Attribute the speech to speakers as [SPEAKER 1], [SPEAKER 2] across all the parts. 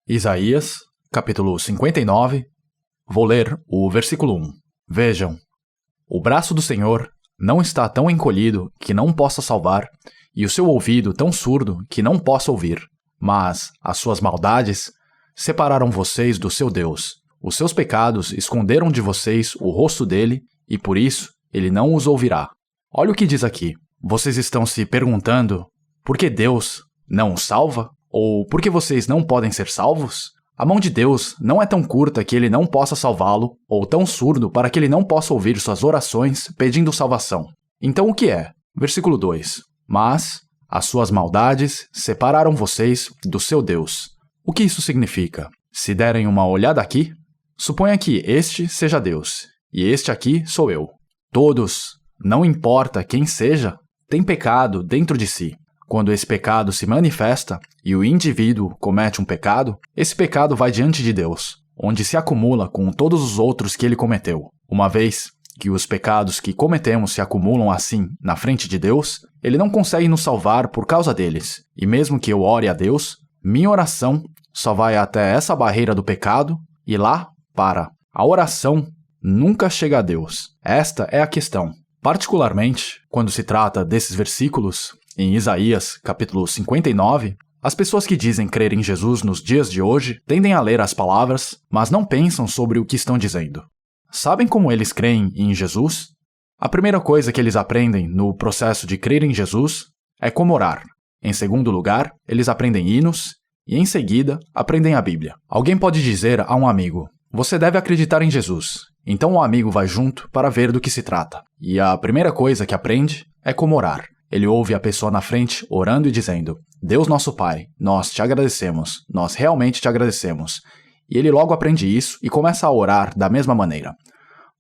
[SPEAKER 1] Isaías, capítulo 59, vou ler o versículo 1. Vejam, o braço do Senhor não está tão encolhido que não possa salvar, e o seu ouvido tão surdo que não possa ouvir. Mas as suas maldades separaram vocês do seu Deus. Os seus pecados esconderam de vocês o rosto dele, e por isso ele não os ouvirá. Olha o que diz aqui. Vocês estão se perguntando por que Deus não os salva? Ou por que vocês não podem ser salvos? A mão de Deus não é tão curta que ele não possa salvá-lo, ou tão surdo para que ele não possa ouvir suas orações pedindo salvação. Então o que é? Versículo 2. Mas as suas maldades separaram vocês do seu Deus. O que isso significa? Se derem uma olhada aqui, suponha que este seja Deus, e este aqui sou eu. Todos, não importa quem seja, têm pecado dentro de si. Quando esse pecado se manifesta e o indivíduo comete um pecado, esse pecado vai diante de Deus, onde se acumula com todos os outros que ele cometeu. Uma vez que os pecados que cometemos se acumulam assim na frente de Deus, ele não consegue nos salvar por causa deles. E mesmo que eu ore a Deus, minha oração só vai até essa barreira do pecado e lá para. A oração nunca chega a Deus. Esta é a questão. Particularmente, quando se trata desses versículos, em Isaías, capítulo 59, as pessoas que dizem crer em Jesus nos dias de hoje tendem a ler as palavras, mas não pensam sobre o que estão dizendo. Sabem como eles creem em Jesus? A primeira coisa que eles aprendem no processo de crer em Jesus é como orar. Em segundo lugar, eles aprendem hinos e, em seguida, aprendem a Bíblia. Alguém pode dizer a um amigo: você deve acreditar em Jesus. Então o amigo vai junto para ver do que se trata. E a primeira coisa que aprende é como orar. Ele ouve a pessoa na frente orando e dizendo: Deus nosso Pai, nós te agradecemos, nós realmente te agradecemos. E ele logo aprende isso e começa a orar da mesma maneira.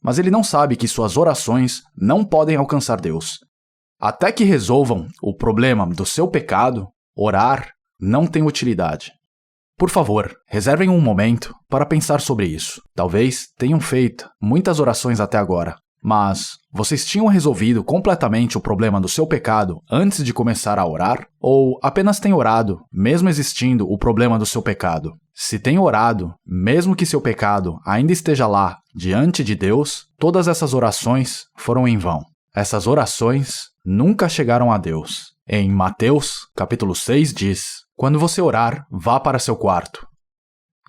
[SPEAKER 1] Mas ele não sabe que suas orações não podem alcançar Deus. Até que resolvam o problema do seu pecado, orar não tem utilidade. Por favor, reservem um momento para pensar sobre isso. Talvez tenham feito muitas orações até agora, mas vocês tinham resolvido completamente o problema do seu pecado antes de começar a orar? Ou apenas têm orado, mesmo existindo o problema do seu pecado? Se tem orado, mesmo que seu pecado ainda esteja lá, diante de Deus, todas essas orações foram em vão. Essas orações nunca chegaram a Deus. Em Mateus, capítulo 6, diz: quando você orar, vá para seu quarto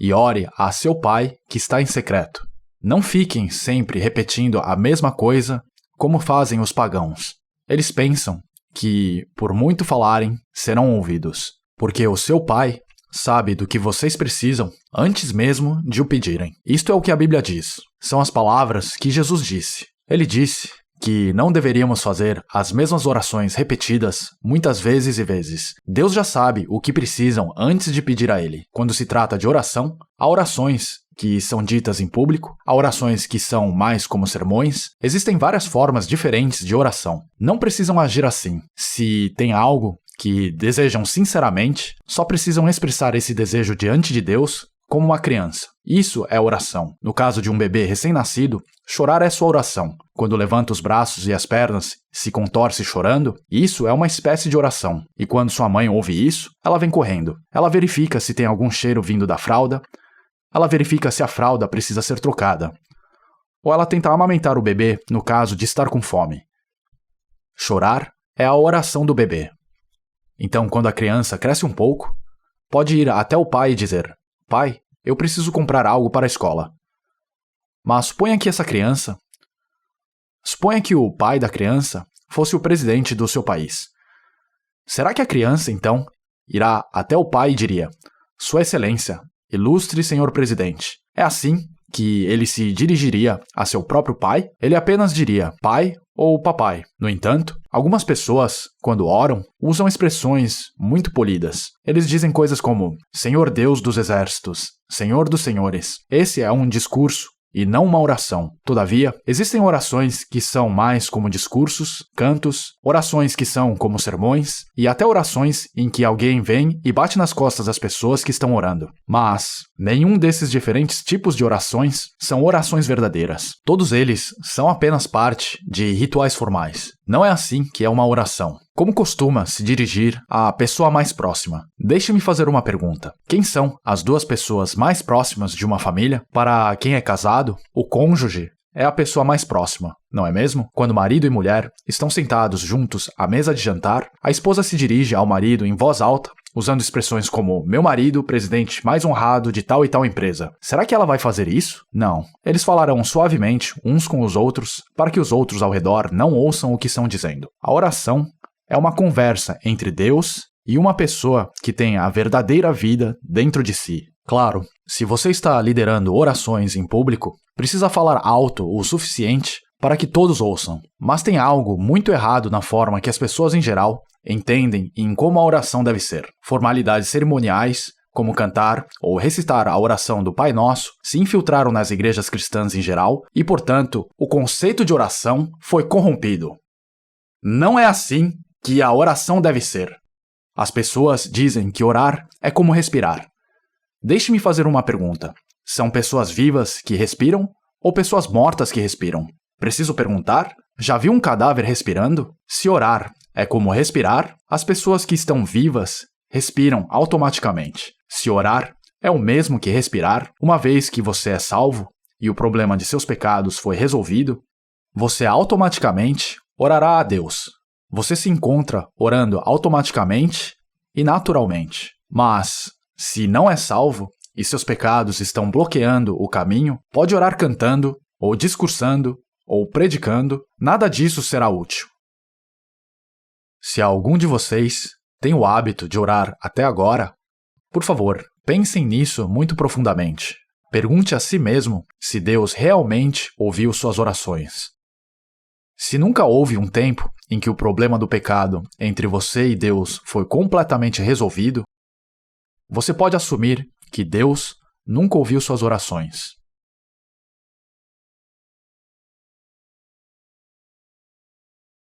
[SPEAKER 1] e ore a seu Pai que está em secreto. Não fiquem sempre repetindo a mesma coisa como fazem os pagãos. Eles pensam que, por muito falarem, serão ouvidos, porque o seu Pai sabe do que vocês precisam antes mesmo de o pedirem. Isto é o que a Bíblia diz. São as palavras que Jesus disse. Ele disse que não deveríamos fazer as mesmas orações repetidas muitas vezes e vezes. Deus já sabe o que precisam antes de pedir a Ele. Quando se trata de oração, há orações que são ditas em público, há orações que são mais como sermões. Existem várias formas diferentes de oração. Não precisam agir assim. Se tem algo que desejam sinceramente, só precisam expressar esse desejo diante de Deus como uma criança. Isso é oração. No caso de um bebê recém-nascido, chorar é sua oração. Quando levanta os braços e as pernas, se contorce chorando, isso é uma espécie de oração. E quando sua mãe ouve isso, ela vem correndo. Ela verifica se tem algum cheiro vindo da fralda, ela verifica se a fralda precisa ser trocada. Ou ela tenta amamentar o bebê no caso de estar com fome. Chorar é a oração do bebê. Então, quando a criança cresce um pouco, pode ir até o pai e dizer: Pai, eu preciso comprar algo para a escola. Mas suponha que o pai da criança fosse o presidente do seu país. Será que a criança, então, irá até o pai e diria: Sua Excelência, ilustre senhor presidente? É assim que ele se dirigiria a seu próprio pai? Ele apenas diria pai ou papai. No entanto, algumas pessoas, quando oram, usam expressões muito polidas. Eles dizem coisas como Senhor Deus dos exércitos, Senhor dos senhores. Esse é um discurso e não uma oração. Todavia, existem orações que são mais como discursos, cantos, orações que são como sermões e até orações em que alguém vem e bate nas costas das pessoas que estão orando. Mas nenhum desses diferentes tipos de orações são orações verdadeiras. Todos eles são apenas parte de rituais formais. Não é assim que é uma oração. Como costuma se dirigir à pessoa mais próxima? Deixe-me fazer uma pergunta. Quem são as duas pessoas mais próximas de uma família? Para quem é casado, o cônjuge é a pessoa mais próxima, não é mesmo? Quando marido e mulher estão sentados juntos à mesa de jantar, a esposa se dirige ao marido em voz alta, usando expressões como meu marido, presidente mais honrado de tal e tal empresa. Será que ela vai fazer isso? Não. Eles falarão suavemente uns com os outros para que os outros ao redor não ouçam o que estão dizendo. A oração é uma conversa entre Deus e uma pessoa que tem a verdadeira vida dentro de si. Claro, se você está liderando orações em público, precisa falar alto o suficiente para que todos ouçam. Mas tem algo muito errado na forma que as pessoas em geral entendem em como a oração deve ser. Formalidades cerimoniais, como cantar ou recitar a oração do Pai Nosso, se infiltraram nas igrejas cristãs em geral e, portanto, o conceito de oração foi corrompido. Não é assim que a oração deve ser. As pessoas dizem que orar é como respirar. Deixe-me fazer uma pergunta. São pessoas vivas que respiram ou pessoas mortas que respiram? Preciso perguntar? Já viu um cadáver respirando? Se orar é como respirar, as pessoas que estão vivas respiram automaticamente. Se orar é o mesmo que respirar, uma vez que você é salvo e o problema de seus pecados foi resolvido, você automaticamente orará a Deus. Você se encontra orando automaticamente e naturalmente. Mas, se não é salvo e seus pecados estão bloqueando o caminho, pode orar cantando, ou discursando, ou predicando, nada disso será útil. Se algum de vocês tem o hábito de orar até agora, por favor, pensem nisso muito profundamente. Pergunte a si mesmo se Deus realmente ouviu suas orações. Se nunca houve um tempo em que o problema do pecado entre você e Deus foi completamente resolvido, você pode assumir que Deus nunca ouviu suas orações.